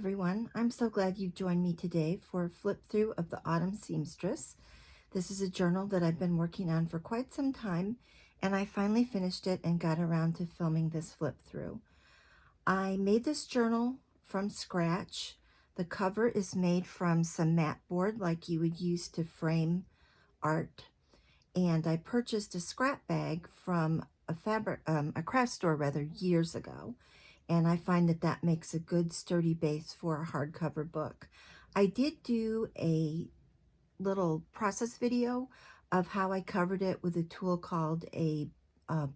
everyone. I'm so glad you've joined me today for a flip through of the Autumn Seamstress. This is a journal that I've been working on for quite some time, and I finally finished it and got around to filming this flip through. I made this journal from scratch. The cover is made from some mat board like you would use to frame art, and I purchased a scrap bag from a craft store rather, years ago. And I find that that makes a good sturdy base for a hardcover book. I did do a little process video of how I covered it with a tool called a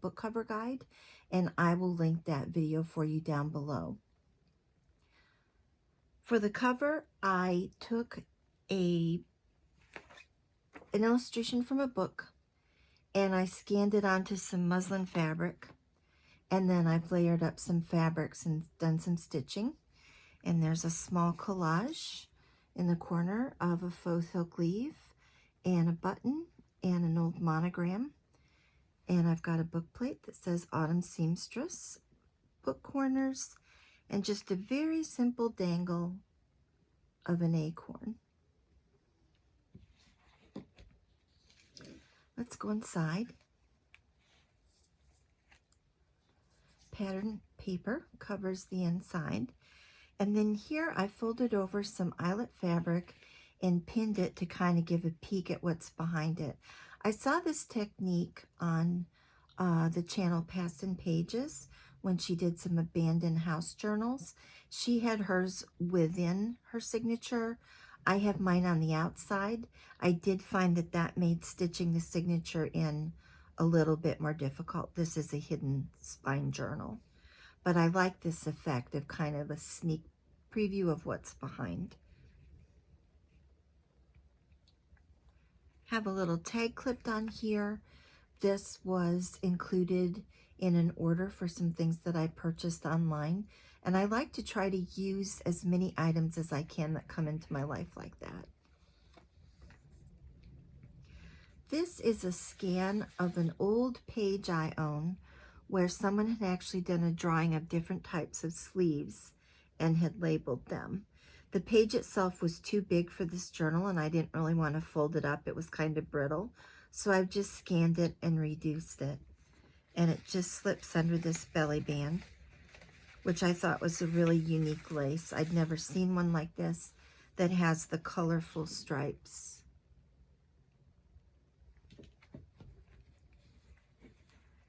book cover guide, and I will link that video for you down below. For the cover, I took an illustration from a book and I scanned it onto some muslin fabric. And then I've layered up some fabrics and done some stitching. And there's a small collage in the corner of a faux silk leaf and a button and an old monogram. And I've got a book plate that says Autumn Seamstress, book corners, and just a very simple dangle of an acorn. Let's go inside. Pattern paper covers the inside, and then here I folded over some eyelet fabric and pinned it to kind of give a peek at what's behind it. I saw this technique on the channel Past and Pages when she did some abandoned house journals. She had hers within her signature. I have mine on the outside. I did find that that made stitching the signature in a little bit more difficult. This is a hidden spine journal, but I like this effect of kind of a sneak preview of what's behind. Have a little tag clipped on here. This was included in an order for some things that I purchased online, and I like to try to use as many items as I can that come into my life like that. This is a scan of an old page I own where someone had actually done a drawing of different types of sleeves and had labeled them. The page itself was too big for this journal and I didn't really want to fold it up. It was kind of brittle. So I've just scanned it and reduced it. And it just slips under this belly band, which I thought was a really unique lace. I'd never seen one like this that has the colorful stripes.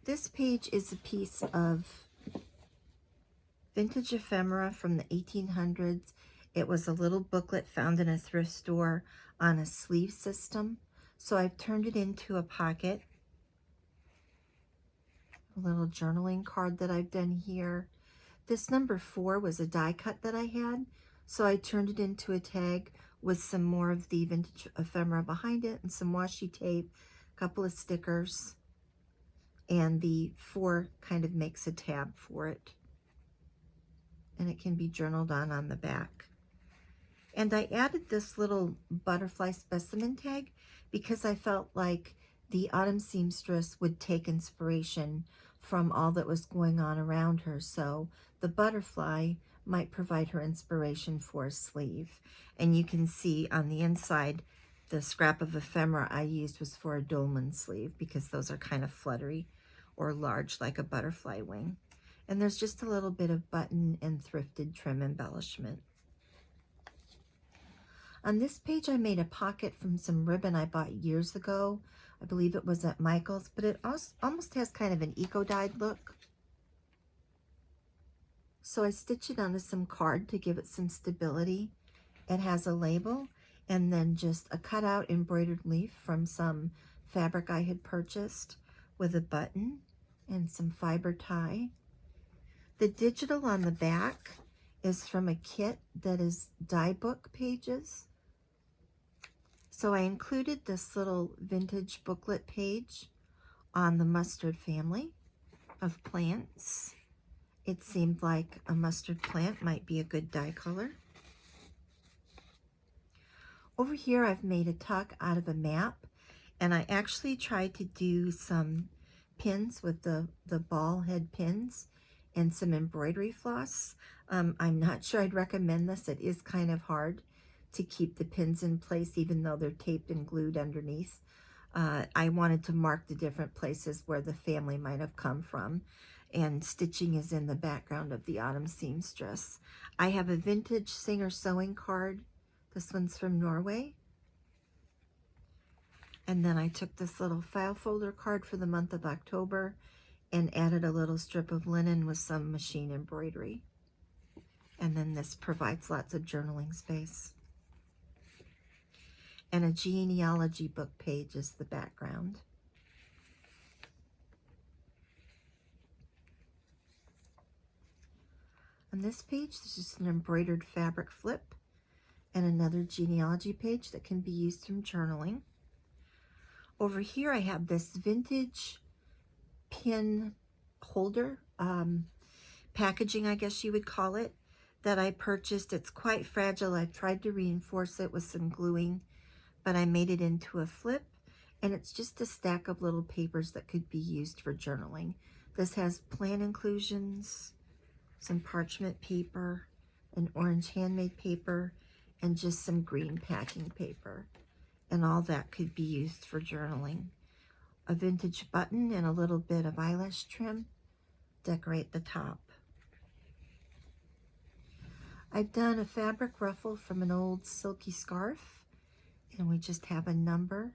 This page is a piece of vintage ephemera from the 1800s. It was a little booklet found in a thrift store on a sleeve system. So I've turned it into a pocket. A little journaling card that I've done here. This number 4 was a die cut that I had. So I turned it into a tag with some more of the vintage ephemera behind it and some washi tape, a couple of stickers. And the 4 kind of makes a tab for it. And it can be journaled on the back. And I added this little butterfly specimen tag because I felt like the Autumn Seamstress would take inspiration from all that was going on around her. So the butterfly might provide her inspiration for a sleeve. And you can see on the inside, the scrap of ephemera I used was for a dolman sleeve because those are kind of fluttery or large like a butterfly wing. And there's just a little bit of button and thrifted trim embellishment. On this page, I made a pocket from some ribbon I bought years ago. I believe it was at Michael's, but it almost has kind of an eco-dyed look. So I stitched it onto some card to give it some stability. It has a label and then just a cutout embroidered leaf from some fabric I had purchased with a button and some fiber tie. The digital on the back is from a kit that is die book pages. So I included this little vintage booklet page on the mustard family of plants. It seemed like a mustard plant might be a good dye color. Over here I've made a tuck out of a map, and I actually tried to do some pins with the ball head pins, and some embroidery floss. I'm not sure I'd recommend this. It is kind of hard to keep the pins in place even though they're taped and glued underneath. I wanted to mark the different places where the family might have come from, and stitching is in the background of the Autumn Seamstress. I have a vintage Singer sewing card. This one's from Norway. And then I took this little file folder card for the month of October and added a little strip of linen with some machine embroidery. And then this provides lots of journaling space. And a genealogy book page is the background. On this page, there's just an embroidered fabric flip and another genealogy page that can be used from journaling. Over here, I have this vintage pin holder, packaging, I guess you would call it, that I purchased. It's quite fragile. I've tried to reinforce it with some gluing, but I made it into a flip, and it's just a stack of little papers that could be used for journaling. This has plan inclusions, some parchment paper, an orange handmade paper, and just some green packing paper. And all that could be used for journaling. A vintage button and a little bit of eyelash trim decorate the top. I've done a fabric ruffle from an old silky scarf, and we just have a number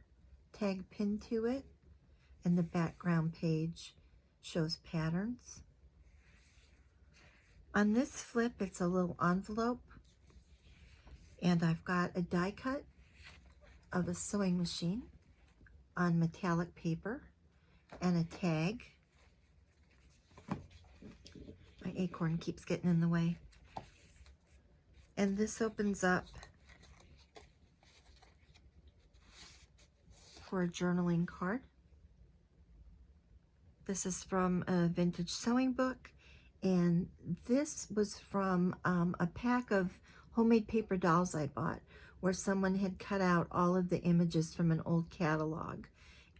tag pinned to it, and the background page shows patterns. On this flip, it's a little envelope, and I've got a die cut of a sewing machine on metallic paper and a tag. My acorn keeps getting in the way. And this opens up for a journaling card. This is from a vintage sewing book, and this was from a pack of homemade paper dolls I bought, where someone had cut out all of the images from an old catalog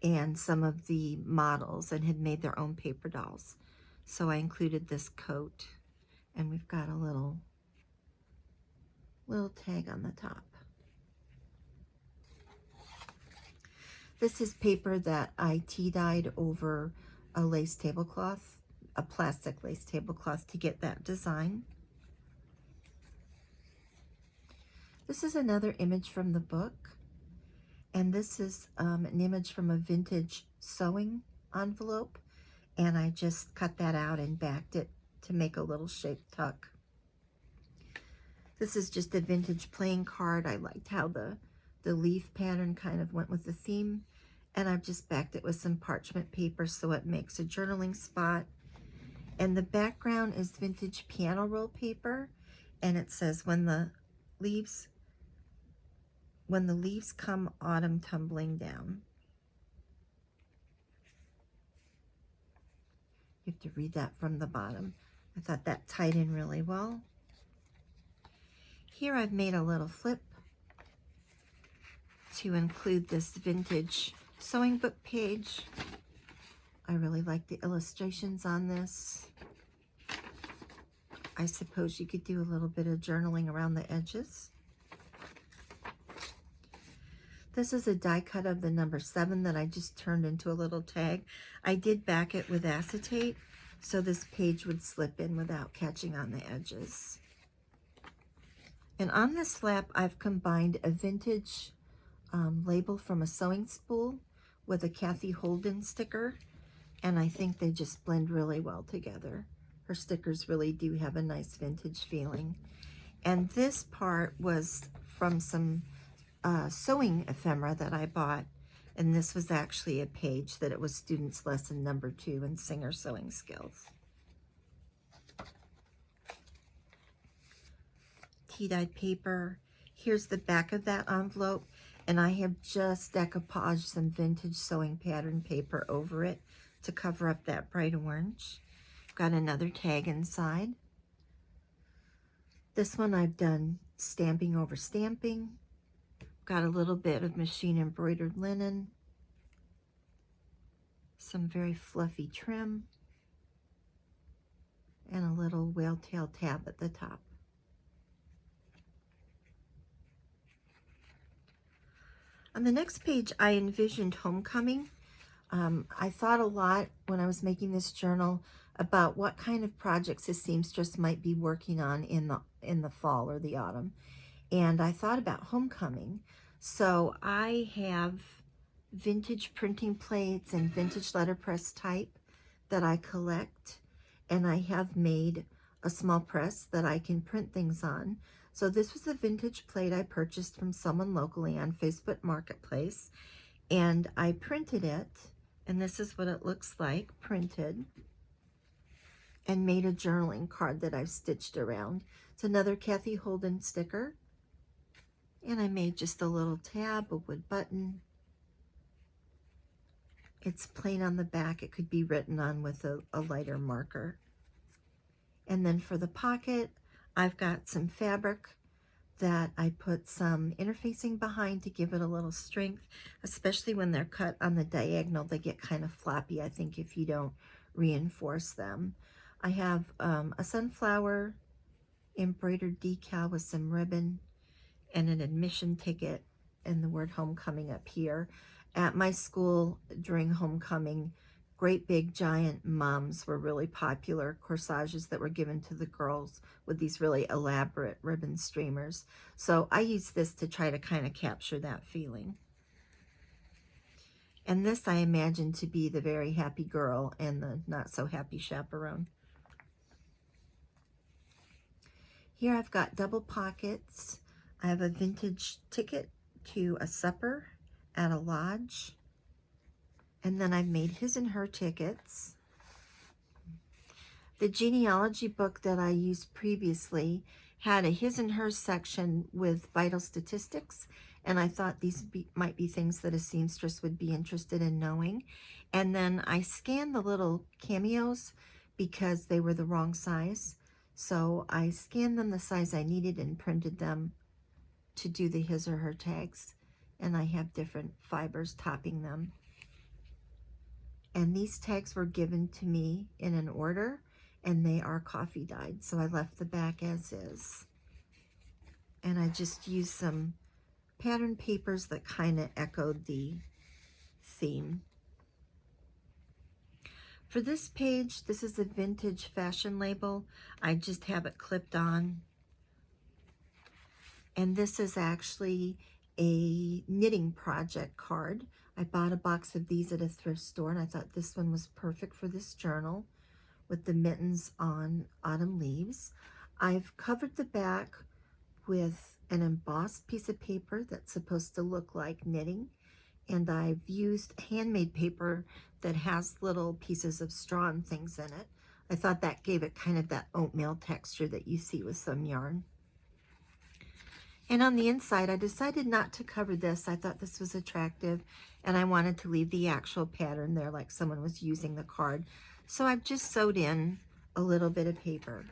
and some of the models and had made their own paper dolls. So I included this coat, and we've got a little tag on the top. This is paper that I tea-dyed over a lace tablecloth, a plastic lace tablecloth, to get that design. This is another image from the book, and this is an image from a vintage sewing envelope, and I just cut that out and backed it to make a little shaped tuck. This is just a vintage playing card. I liked how the leaf pattern kind of went with the theme, and I've just backed it with some parchment paper so it makes a journaling spot. And the background is vintage piano roll paper, and it says, when the leaves come autumn tumbling down. You have to read that from the bottom. I thought that tied in really well. Here I've made a little flip to include this vintage sewing book page. I really like the illustrations on this. I suppose you could do a little bit of journaling around the edges. This is a die cut of the number 7 that I just turned into a little tag. I did back it with acetate so this page would slip in without catching on the edges. And on this flap, I've combined a vintage label from a sewing spool with a Kathy Holden sticker, and I think they just blend really well together. Her stickers really do have a nice vintage feeling. And this part was from some sewing ephemera that I bought, and this was actually a page that it was students lesson number 2 in Singer sewing skills. Tea-dyed paper. Here's the back of that envelope, and I have just decoupaged some vintage sewing pattern paper over it to cover up that bright orange. Got another tag inside. This one I've done stamping over stamping. Got a little bit of machine embroidered linen, some very fluffy trim, and a little whale tail tab at the top. On the next page, I envisioned homecoming. I thought a lot when I was making this journal about what kind of projects a seamstress might be working on in the fall or the autumn. And I thought about homecoming. So I have vintage printing plates and vintage letterpress type that I collect, and I have made a small press that I can print things on. So this was a vintage plate I purchased from someone locally on Facebook Marketplace, and I printed it, and this is what it looks like printed, and made a journaling card that I've stitched around. It's another Kathy Holden sticker, and I made just a little tab, a wood button. It's plain on the back. It could be written on with a lighter marker. And then for the pocket, I've got some fabric that I put some interfacing behind to give it a little strength, especially when they're cut on the diagonal. They get kind of floppy, I think, if you don't reinforce them. I have a sunflower embroidered decal with some ribbon and an admission ticket and the word homecoming up here. At my school during homecoming, great big giant mums were really popular, corsages that were given to the girls with these really elaborate ribbon streamers. So I used this to try to kind of capture that feeling. And this I imagine to be the very happy girl and the not so happy chaperone. Here I've got double pockets. I have a vintage ticket to a supper at a lodge. And then I've made his and her tickets. The genealogy book that I used previously had a his and hers section with vital statistics, and I thought these might be things that a seamstress would be interested in knowing. And then I scanned the little cameos because they were the wrong size. So I scanned them the size I needed and printed them to do the his or her tags. And I have different fibers topping them. And these tags were given to me in an order, and they are coffee dyed. So I left the back as is. And I just used some pattern papers that kind of echoed the theme. For this page, this is a vintage fashion label. I just have it clipped on. And this is actually a knitting project card. I bought a box of these at a thrift store, and I thought this one was perfect for this journal with the mittens on autumn leaves. I've covered the back with an embossed piece of paper that's supposed to look like knitting, and I've used handmade paper that has little pieces of straw and things in it. I thought that gave it kind of that oatmeal texture that you see with some yarn. And on the inside, I decided not to cover this. I thought this was attractive, and I wanted to leave the actual pattern there like someone was using the card. So I've just sewed in a little bit of paper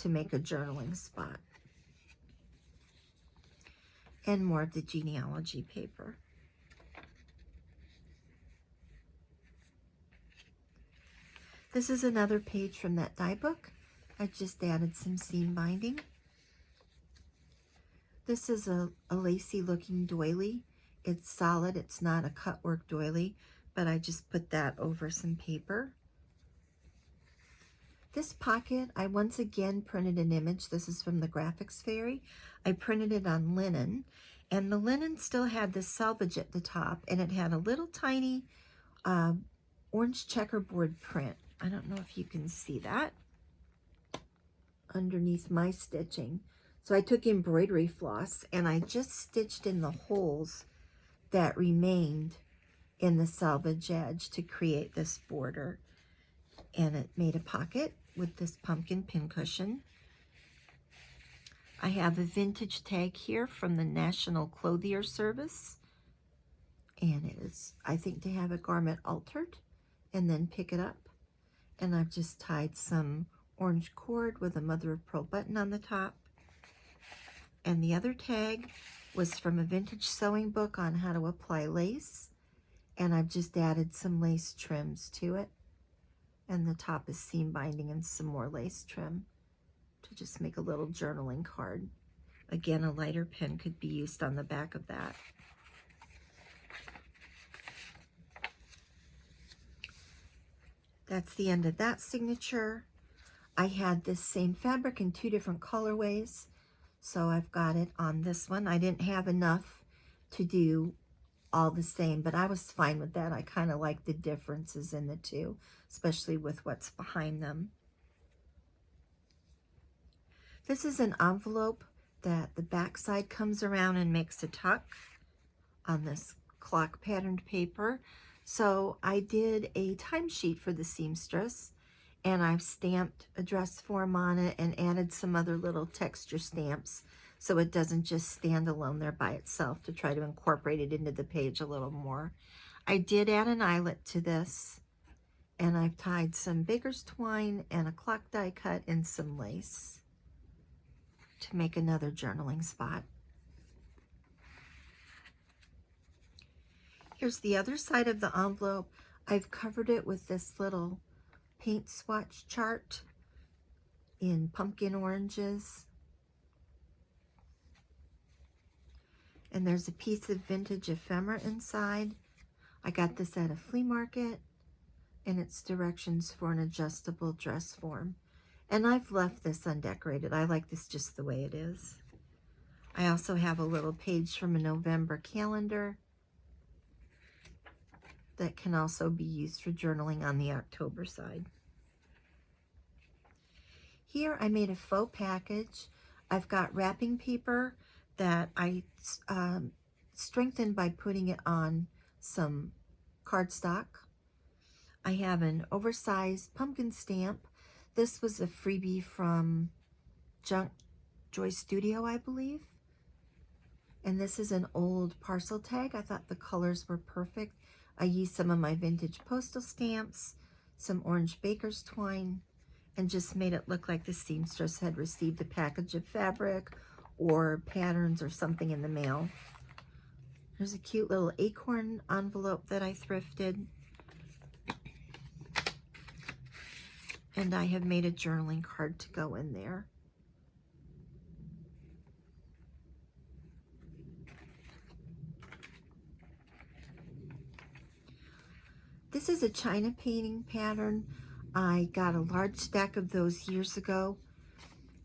to make a journaling spot. And more of the genealogy paper. This is another page from that die book. I just added some seam binding. This is a lacy looking doily. It's solid, it's not a cut work doily, but I just put that over some paper. This pocket, I once again printed an image. This is from the Graphics Fairy. I printed it on linen, and the linen still had this selvage at the top, and it had a little tiny orange checkerboard print. I don't know if you can see that underneath my stitching. So I took embroidery floss and I just stitched in the holes that remained in the selvage edge to create this border. And it made a pocket with this pumpkin pincushion. I have a vintage tag here from the National Clothier Service. And it is, I think, to have a garment altered and then pick it up. And I've just tied some orange cord with a mother of pearl button on the top. And the other tag was from a vintage sewing book on how to apply lace. And I've just added some lace trims to it. And the top is seam binding and some more lace trim to just make a little journaling card. Again, a lighter pen could be used on the back of that. That's the end of that signature. I had this same fabric in 2 different colorways, so I've got it on this one. I didn't have enough to do all the same, but I was fine with that. I kind of like the differences in the two, especially with what's behind them. This is an envelope that the back side comes around and makes a tuck on this clock patterned paper. So I did a timesheet for the seamstress, and I've stamped address form on it and added some other little texture stamps so it doesn't just stand alone there by itself, to try to incorporate it into the page a little more. I did add an eyelet to this, and I've tied some baker's twine and a clock die cut and some lace to make another journaling spot. Here's the other side of the envelope. I've covered it with this little paint swatch chart in pumpkin oranges. And there's a piece of vintage ephemera inside. I got this at a flea market, and it's directions for an adjustable dress form. And I've left this undecorated. I like this just the way it is. I also have a little page from a November calendar that can also be used for journaling on the October side. Here I made a faux package. I've got wrapping paper that I strengthened by putting it on some cardstock. I have an oversized pumpkin stamp. This was a freebie from Junk Joy Studio, I believe. And this is an old parcel tag. I thought the colors were perfect. I used some of my vintage postal stamps, some orange baker's twine, and just made it look like the seamstress had received a package of fabric or patterns or something in the mail. There's a cute little acorn envelope that I thrifted. And I have made a journaling card to go in there. This is a China painting pattern. I got a large stack of those years ago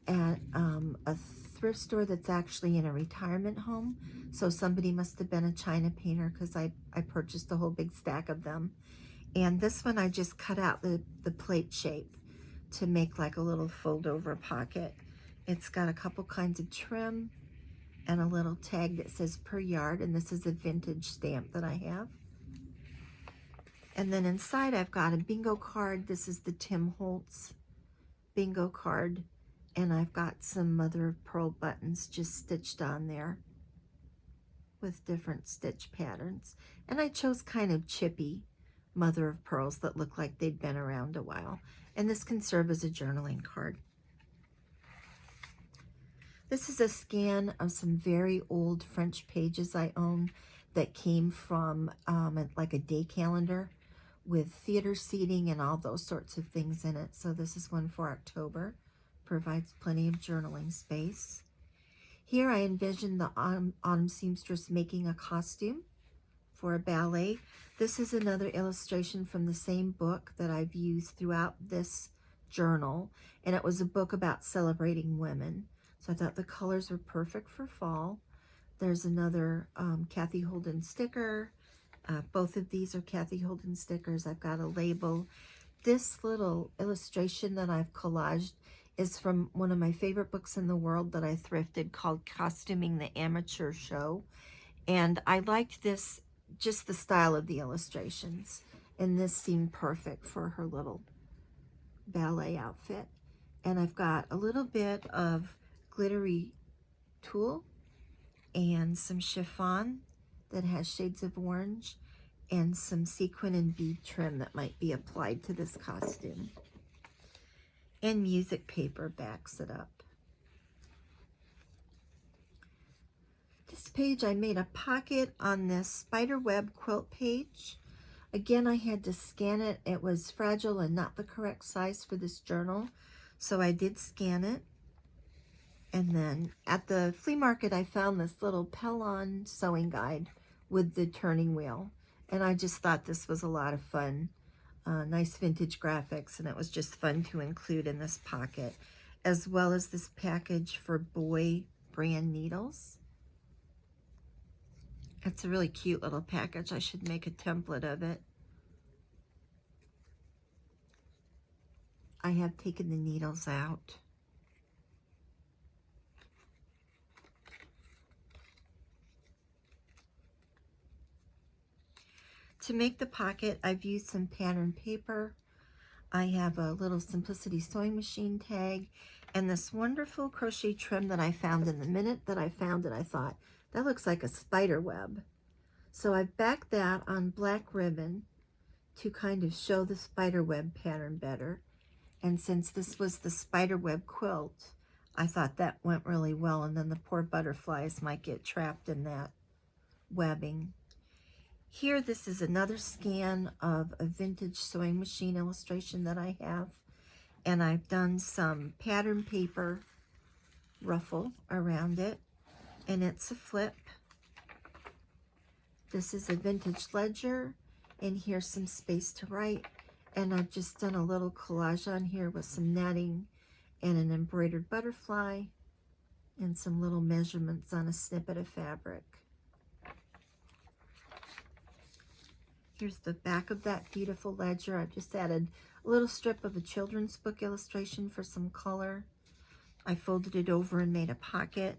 at a thrift store that's actually in a retirement home. So somebody must have been a China painter, because I purchased a whole big stack of them. And this one I just cut out the plate shape to make like a little fold over pocket. It's got a couple kinds of trim and a little tag that says per yard, and this is a vintage stamp that I have. And then inside I've got a bingo card. This is the Tim Holtz bingo card, and I've got some mother of pearl buttons just stitched on there with different stitch patterns. And I chose kind of chippy mother of pearls that look like they'd been around a while. And this can serve as a journaling card. This is a scan of some very old French pages I own that came from like a day calendar with theater seating and all those sorts of things in it. So this is one for October. Provides plenty of journaling space. Here I envisioned the autumn seamstress making a costume for a ballet. This is another illustration from the same book that I've used throughout this journal, and it was a book about celebrating women. So I thought the colors were perfect for fall. There's another Kathy Holden sticker. Both of these are Kathy Holden stickers. I've got a label. This little illustration that I've collaged is from one of my favorite books in the world that I thrifted, called Costuming the Amateur Show. And I liked this, just the style of the illustrations. And this seemed perfect for her little ballet outfit. And I've got a little bit of glittery tulle and some chiffon that has shades of orange, and some sequin and bead trim that might be applied to this costume. And music paper backs it up. This page, I made a pocket on this spider web quilt page. Again, I had to scan it. It was fragile and not the correct size for this journal, so I did scan it. And then at the flea market, I found this little Pellon sewing guide with the turning wheel. And I just thought this was a lot of fun. Nice vintage graphics, and it was just fun to include in this pocket, as well as this package for boy brand needles. It's a really cute little package. I should make a template of it. I have taken the needles out. To make the pocket, I've used some pattern paper. I have a little Simplicity sewing machine tag and this wonderful crochet trim that I found. In the minute that I found it, I thought, that looks like a spider web. So I've backed that on black ribbon to kind of show the spider web pattern better. And since this was the spider web quilt, I thought that went really well, and then the poor butterflies might get trapped in that webbing. Here, this is another scan of a vintage sewing machine illustration that I have, and I've done some pattern paper ruffle around it, and it's a flip. This is a vintage ledger, and here's some space to write, and I've just done a little collage on here with some netting and an embroidered butterfly and some little measurements on a snippet of fabric. Here's the back of that beautiful ledger. I've just added a little strip of a children's book illustration for some color. I folded it over and made a pocket.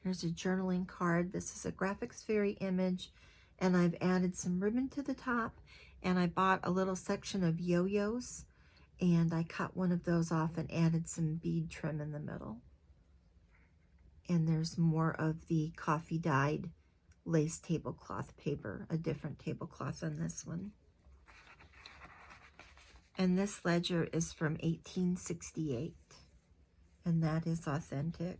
Here's a journaling card. This is a Graphics Fairy image, and I've added some ribbon to the top, and I bought a little section of yo-yos, and I cut one of those off and added some bead trim in the middle. And there's more of the coffee dyed lace tablecloth paper, a different tablecloth than this one. And this ledger is from 1868, and that is authentic.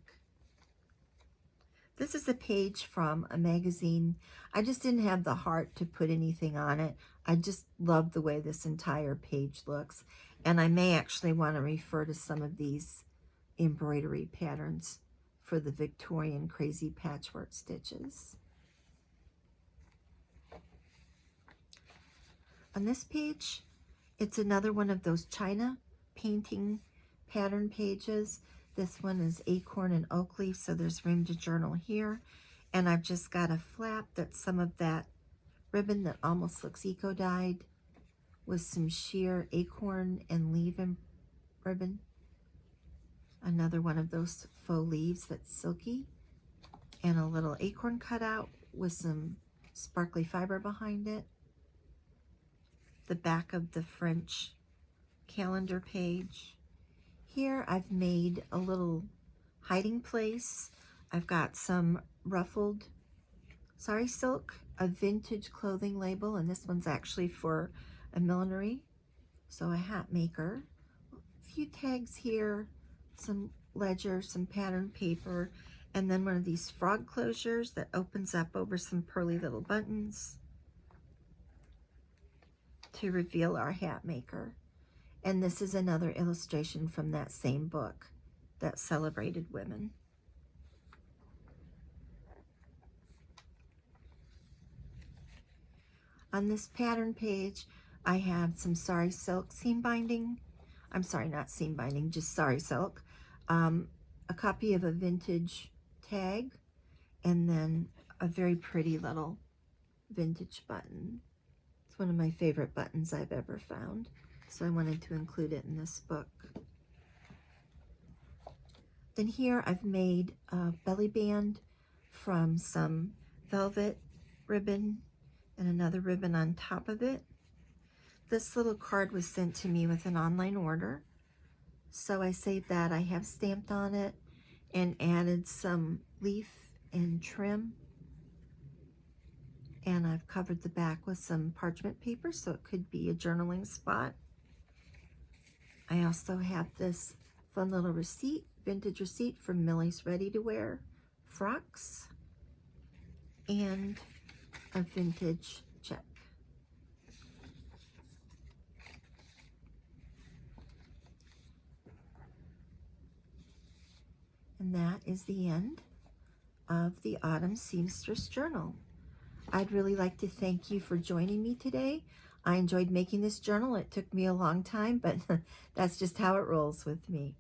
This is a page from a magazine. I just didn't have the heart to put anything on it. I just love the way this entire page looks, and I may actually want to refer to some of these embroidery patterns for the Victorian crazy patchwork stitches. On this page, it's another one of those China painting pattern pages. This one is acorn and oak leaf, so there's room to journal here. And I've just got a flap that's some of that ribbon that almost looks eco-dyed with some sheer acorn and leaf ribbon. Another one of those faux leaves that's silky. And a little acorn cutout with some sparkly fiber behind it. The back of the French calendar page. Here I've made a little hiding place. I've got some ruffled sari silk, a vintage clothing label, and this one's actually for a millinery, so a hat maker. A few tags here, some ledger, some pattern paper, and then one of these frog closures that opens up over some pearly little buttons to reveal our hat maker. And this is another illustration from that same book that celebrated women. On this pattern page, I have some sari silk seam binding. I'm sorry, not seam binding, just sari silk. A copy of a vintage tag, and then a very pretty little vintage button. It's one of my favorite buttons I've ever found, so I wanted to include it in this book. Then here I've made a belly band from some velvet ribbon and another ribbon on top of it. This little card was sent to me with an online order, so I saved that. I have stamped on it and added some leaf and trim, and I've covered the back with some parchment paper so it could be a journaling spot. I also have this fun little receipt, vintage receipt from Millie's Ready to Wear frocks, and a vintage check. And that is the end of the Autumn Seamstress Journal. I'd really like to thank you for joining me today. I enjoyed making this journal. It took me a long time, but that's just how it rolls with me.